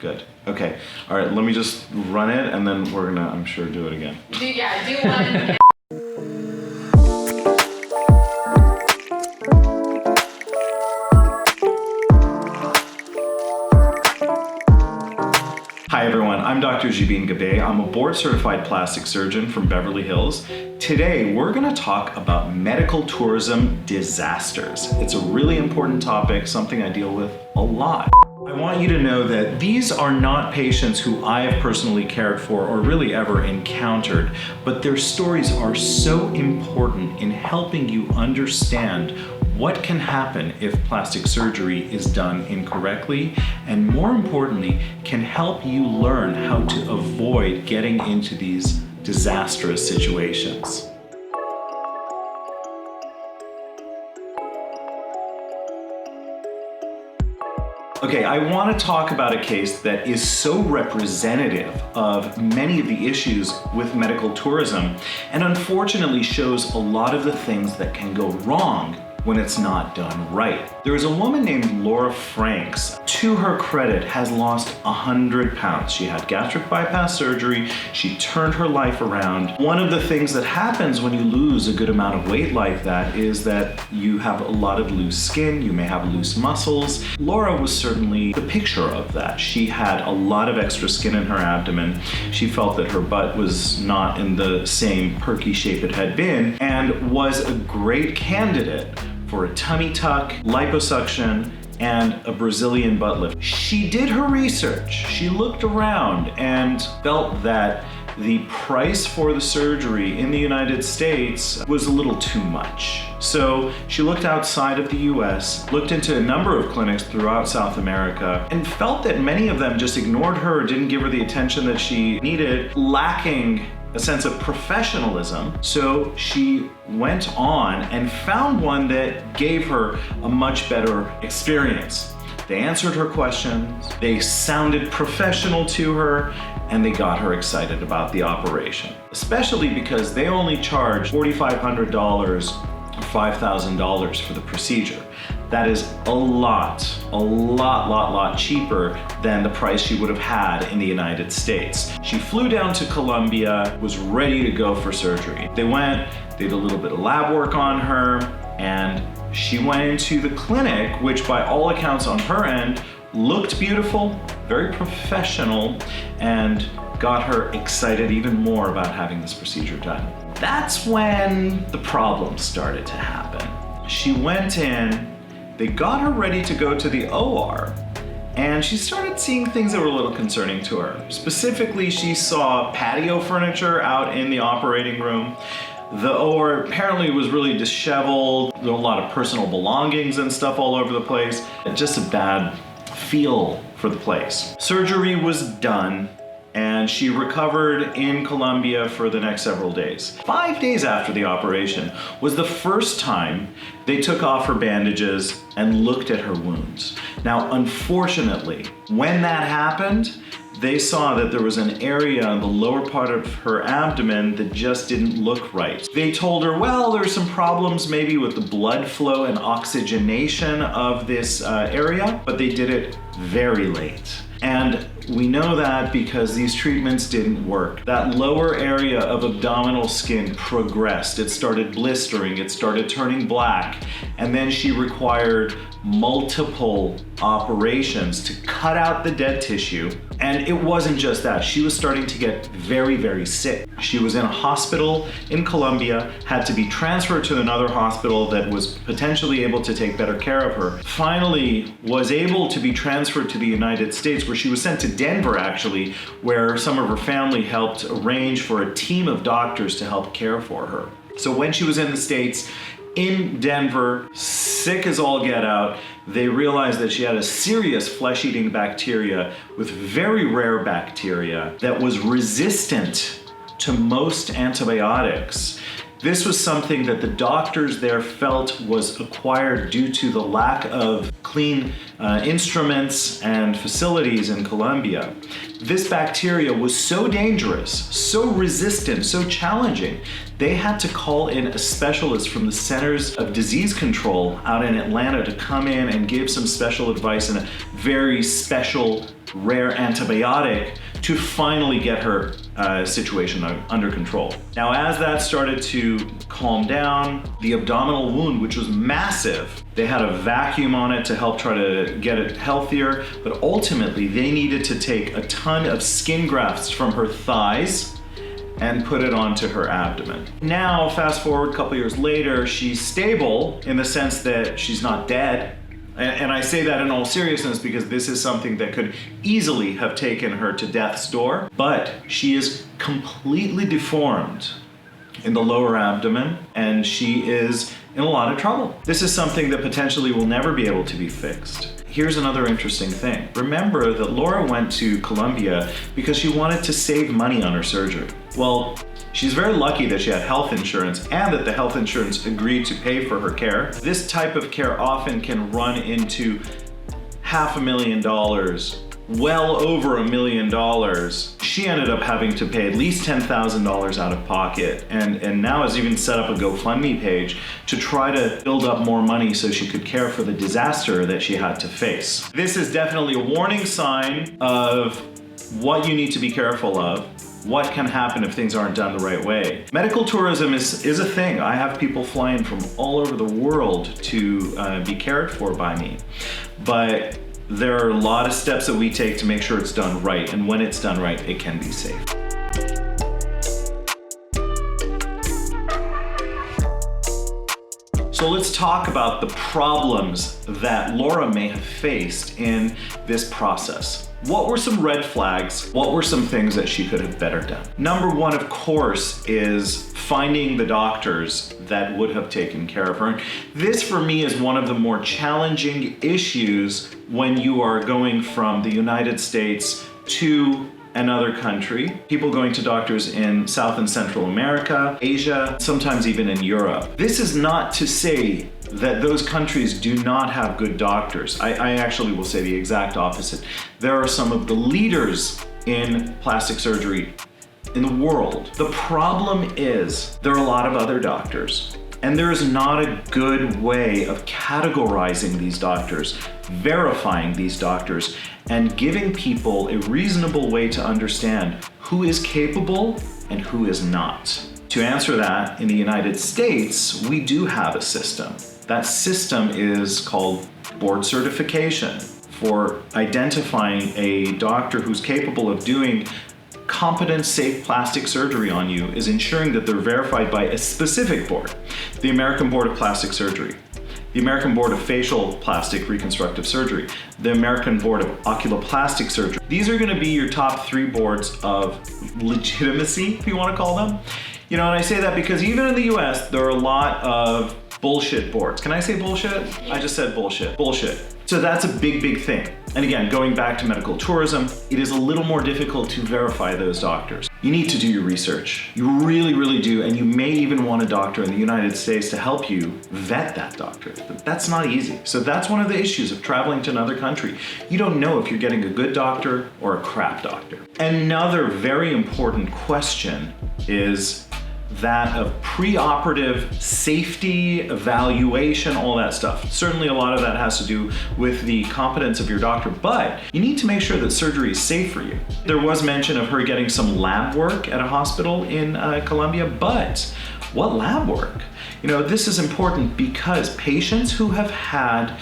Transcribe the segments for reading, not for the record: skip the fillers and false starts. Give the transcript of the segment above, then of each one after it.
Good. Okay. All right, let me just run it and then we're gonna, I'm sure, do it again. Do one. Hi everyone, I'm Dr. Joubin Gabbay. I'm a board-certified plastic surgeon from Beverly Hills. Today, we're gonna talk about medical tourism disasters. It's a really important topic, something I deal with a lot. I want you to know that these are not patients who I have personally cared for or really ever encountered, but their stories are so important in helping you understand what can happen if plastic surgery is done incorrectly, and more importantly, can help you learn how to avoid getting into these disastrous situations. Okay, I want to talk about a case that is so representative of many of the issues with medical tourism, and unfortunately shows a lot of the things that can go wrong when it's not done right. There is a woman named Laura Franks. To her credit, has lost 100 pounds. She had gastric bypass surgery. She turned her life around. One of the things that happens when you lose a good amount of weight like that is that you have a lot of loose skin, you may have loose muscles. Laura was certainly the picture of that. She had a lot of extra skin in her abdomen. She felt that her butt was not in the same perky shape it had been, and was a great candidate for a tummy tuck, liposuction, and a Brazilian butt lift. She did her research. She looked around and felt that the price for the surgery in the United States was a little too much. So she looked outside of the US, looked into a number of clinics throughout South America, and felt that many of them just ignored her, didn't give her the attention that she needed, lacking a sense of professionalism. So she went on and found one that gave her a much better experience. They answered her questions, they sounded professional to her, and they got her excited about the operation. Especially because they only charged $4,500 or $5,000 for the procedure. That is a lot cheaper than the price she would have had in the United States. She flew down to Colombia, was ready to go for surgery. They went, they did a little bit of lab work on her, and she went into the clinic, which by all accounts on her end looked beautiful, very professional, and got her excited even more about having this procedure done. That's when the problems started to happen. She went in, they got her ready to go to the OR, and she started seeing things that were a little concerning to her. Specifically, she saw patio furniture out in the operating room. The OR apparently was really disheveled. There were a lot of personal belongings and stuff all over the place. Just a bad feel for the place. Surgery was done, and she recovered in Colombia for the next several days. 5 days after the operation was the first time they took off her bandages and looked at her wounds. Now, unfortunately, when that happened, they saw that there was an area on the lower part of her abdomen that just didn't look right. They told her, well, there's some problems maybe with the blood flow and oxygenation of this area, but they did it very late. And we know that because these treatments didn't work. That lower area of abdominal skin progressed. It started blistering, it started turning black, and then she required multiple operations to cut out the dead tissue. And it wasn't just that, she was starting to get very sick. She was in a hospital in Colombia, had to be transferred to another hospital that was potentially able to take better care of her. Finally was able to be transferred to the United States, where she was sent to Denver actually, where some of her family helped arrange for a team of doctors to help care for her. So when she was in the States, in Denver, sick as all get out, they realized that she had a serious flesh-eating bacteria with very rare bacteria that was resistant to most antibiotics. This was something that the doctors there felt was acquired due to the lack of clean instruments and facilities in Colombia. This bacteria was so dangerous, so resistant, so challenging, they had to call in a specialist from the Centers of Disease Control out in Atlanta to come in and give some special advice in a very special rare antibiotic to finally get her situation under control. Now, as that started to calm down, the abdominal wound, which was massive, they had a vacuum on it to help try to get it healthier, but ultimately they needed to take a ton of skin grafts from her thighs and put it onto her abdomen. Now, fast forward a couple years later, she's stable in the sense that she's not dead. And I say that in all seriousness because this is something that could easily have taken her to death's door, but she is completely deformed in the lower abdomen and she is in a lot of trouble. This is something that potentially will never be able to be fixed. Here's another interesting thing. Remember that Laura went to Colombia because she wanted to save money on her surgery. Well, she's very lucky that she had health insurance and that the health insurance agreed to pay for her care. This type of care often can run into $500,000, well over $1 million. She ended up having to pay at least $10,000 out of pocket and now has even set up a GoFundMe page to try to build up more money so she could care for the disaster that she had to face. This is definitely a warning sign of what you need to be careful of, what can happen if things aren't done the right way. Medical tourism is a thing. I have people flying from all over the world to be cared for by me. But there are a lot of steps that we take to make sure it's done right, and when it's done right, it can be safe. So let's talk about the problems that Laura may have faced in this process. What were some red flags? What were some things that she could have better done? Number one, of course, is finding the doctors that would have taken care of her. And this, for me, is one of the more challenging issues when you are going from the United States to another country. People going to doctors in South and Central America, Asia, sometimes even in Europe. This is not to say that those countries do not have good doctors. I actually will say the exact opposite. There are some of the leaders in plastic surgery in the world. The problem is there are a lot of other doctors, and there is not a good way of categorizing these doctors, verifying these doctors, and giving people a reasonable way to understand who is capable and who is not. To answer that, in the United States, we do have a system. That system is called board certification for identifying a doctor who's capable of doing competent, safe plastic surgery on you, is ensuring that they're verified by a specific board. The American Board of Plastic Surgery, the American Board of Facial Plastic Reconstructive Surgery, the American Board of Oculoplastic Surgery. These are gonna be your top 3 boards of legitimacy, if you wanna call them. You know, and I say that because even in the US, there are a lot of bullshit boards. Can I say bullshit? I just said bullshit. Bullshit. So that's a big, big thing. And again, going back to medical tourism, it is a little more difficult to verify those doctors. You need to do your research. You really, really do. And you may even want a doctor in the United States to help you vet that doctor. But that's not easy. So that's one of the issues of traveling to another country. You don't know if you're getting a good doctor or a crap doctor. Another very important question is that of preoperative safety, evaluation, all that stuff. Certainly a lot of that has to do with the competence of your doctor, but you need to make sure that surgery is safe for you. There was mention of her getting some lab work at a hospital in Colombia, but what lab work? You know, this is important because patients who have had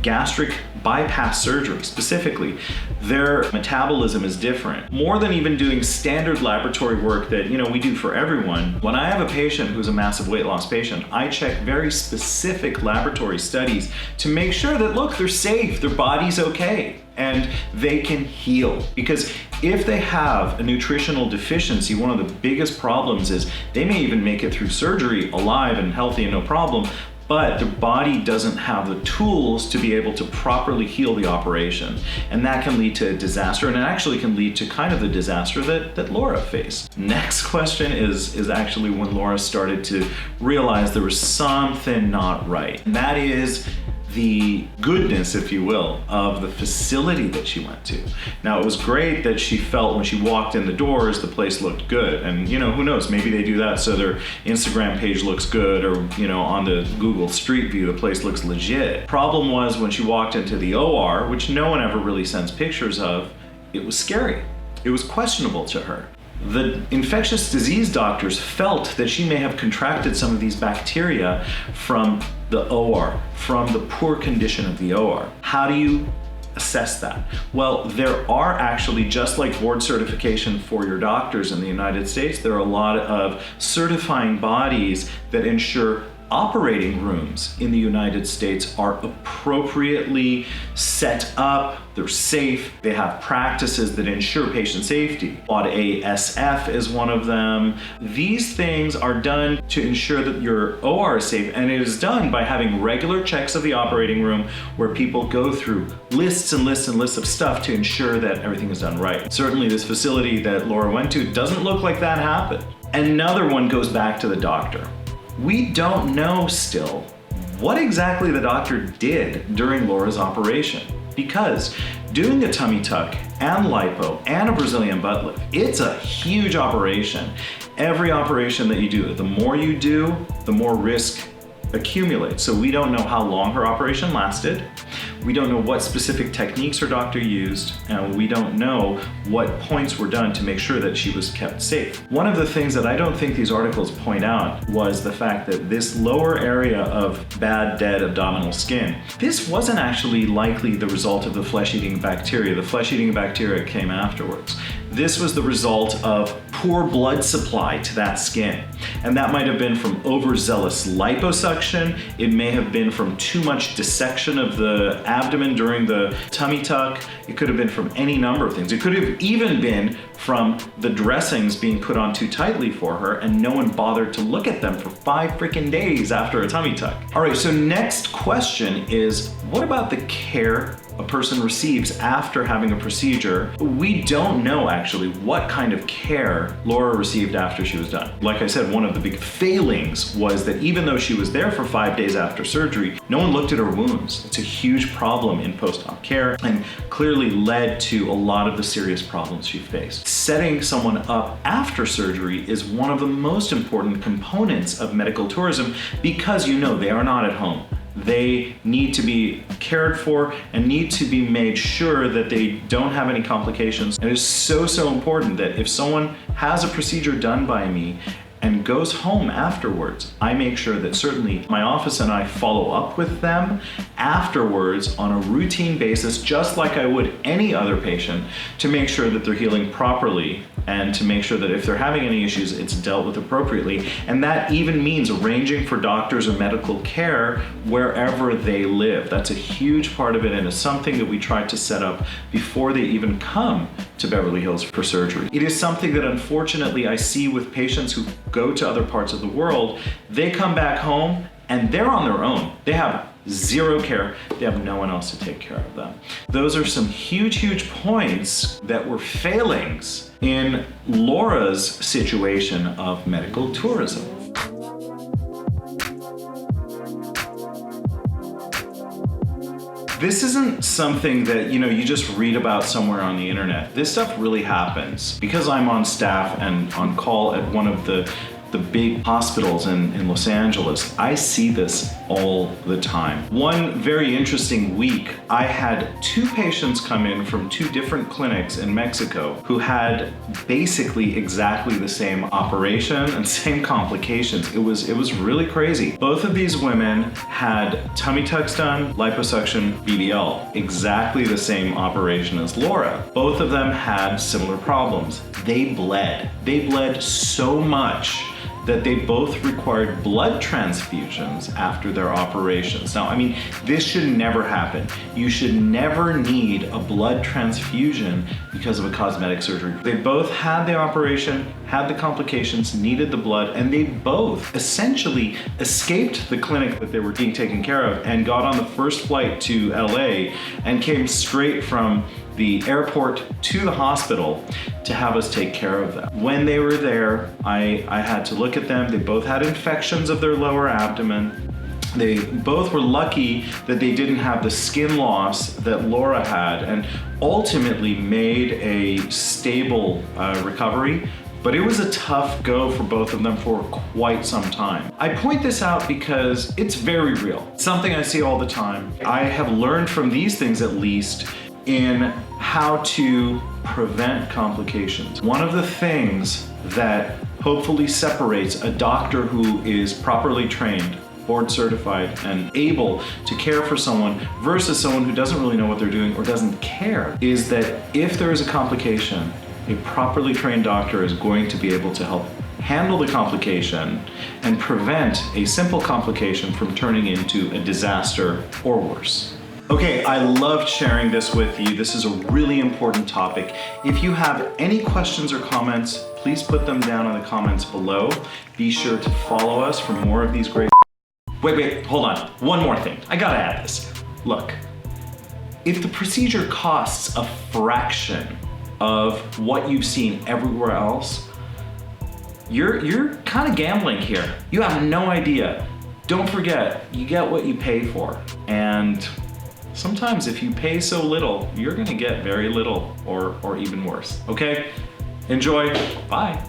gastric bypass surgery specifically, their metabolism is different. More than even doing standard laboratory work that, you know, we do for everyone. When I have a patient who's a massive weight loss patient, I check very specific laboratory studies to make sure that, look, they're safe, their body's okay, and they can heal. Because if they have a nutritional deficiency, one of the biggest problems is they may even make it through surgery alive and healthy and no problem, but their body doesn't have the tools to be able to properly heal the operation. And that can lead to a disaster, and it actually can lead to kind of the disaster that Laura faced. Next question is actually when Laura started to realize there was something not right. And that is the goodness, if you will, of the facility that she went to. Now, it was great that she felt when she walked in the doors, the place looked good. And, you know, who knows, maybe they do that so their Instagram page looks good, or, you know, on the Google Street View, the place looks legit. Problem was when she walked into the OR, which no one ever really sends pictures of, it was scary. It was questionable to her. The infectious disease doctors felt that she may have contracted some of these bacteria from the OR, from the poor condition of the OR. How do you assess that? Well, there are actually, just like board certification for your doctors in the United States, there are a lot of certifying bodies that ensure operating rooms in the United States are appropriately set up, they're safe, they have practices that ensure patient safety. Quad ASF is one of them. These things are done to ensure that your OR is safe, and it is done by having regular checks of the operating room where people go through lists and lists and lists of stuff to ensure that everything is done right. Certainly this facility that Laura went to doesn't look like that happened. Another one goes back to the doctor. We don't know still what exactly the doctor did during Laura's operation, because doing a tummy tuck and lipo and a Brazilian butt lift, it's a huge operation. Every operation that you do, the more you do, the more risk accumulates. So we don't know how long her operation lasted. We don't know what specific techniques her doctor used, and we don't know what points were done to make sure that she was kept safe. One of the things that I don't think these articles point out was the fact that this lower area of bad, dead abdominal skin, this wasn't actually likely the result of the flesh-eating bacteria. The flesh-eating bacteria came afterwards. This was the result of poor blood supply to that skin. And that might have been from overzealous liposuction. It may have been from too much dissection of the abdomen during the tummy tuck. It could have been from any number of things. It could have even been from the dressings being put on too tightly for her and no one bothered to look at them for 5 freaking days after a tummy tuck. All right, so next question is, what about the care a person receives after having a procedure? We don't know actually what kind of care Laura received after she was done. Like I said, one of the big failings was that even though she was there for 5 days after surgery, no one looked at her wounds. It's a huge problem in post-op care and clearly led to a lot of the serious problems she faced. Setting someone up after surgery is one of the most important components of medical tourism, because you know they are not at home. They need to be cared for and need to be made sure that they don't have any complications. And it is so important that if someone has a procedure done by me and goes home afterwards, I make sure that certainly my office and I follow up with them afterwards on a routine basis, just like I would any other patient, to make sure that they're healing properly and to make sure that if they're having any issues, it's dealt with appropriately. And that even means arranging for doctors or medical care wherever they live. That's a huge part of it, and it's something that we try to set up before they even come to Beverly Hills for surgery. It is something that unfortunately I see with patients who go to other parts of the world. They come back home and they're on their own. They have zero care. They have no one else to take care of them. Those are some huge points that were failings in Laura's situation of medical tourism. This isn't something that, you just read about somewhere on the internet. This stuff really happens. Because I'm on staff and on call at one of the big hospitals in Los Angeles, I see this all the time. One very interesting week, I had 2 patients come in from 2 different clinics in Mexico who had basically exactly the same operation and same complications. It was really crazy. Both of these women had tummy tucks done, liposuction, BBL, exactly the same operation as Laura. Both of them had similar problems. They bled. They bled so much that they both required blood transfusions after their operations. Now, this should never happen. You should never need a blood transfusion because of a cosmetic surgery. They both had the operation, had the complications, needed the blood, and they both essentially escaped the clinic that they were being taken care of and got on the first flight to LA and came straight from the airport to the hospital to have us take care of them. When they were there, I had to look at them. They both had infections of their lower abdomen. They both were lucky that they didn't have the skin loss that Laura had, and ultimately made a stable recovery. But it was a tough go for both of them for quite some time. I point this out because it's very real. It's something I see all the time. I have learned from these things, at least, in how to prevent complications. One of the things that hopefully separates a doctor who is properly trained, board certified, and able to care for someone versus someone who doesn't really know what they're doing or doesn't care is that if there is a complication, a properly trained doctor is going to be able to help handle the complication and prevent a simple complication from turning into a disaster or worse. Okay, I loved sharing this with you. This is a really important topic. If you have any questions or comments, please put them down in the comments below. Be sure to follow us for more of these great... Wait, hold on. One more thing. I gotta add this. Look, if the procedure costs a fraction of what you've seen everywhere else, you're kind of gambling here. You have no idea. Don't forget, you get what you pay for. And sometimes if you pay so little, you're gonna get very little or even worse. Okay? Enjoy. Bye.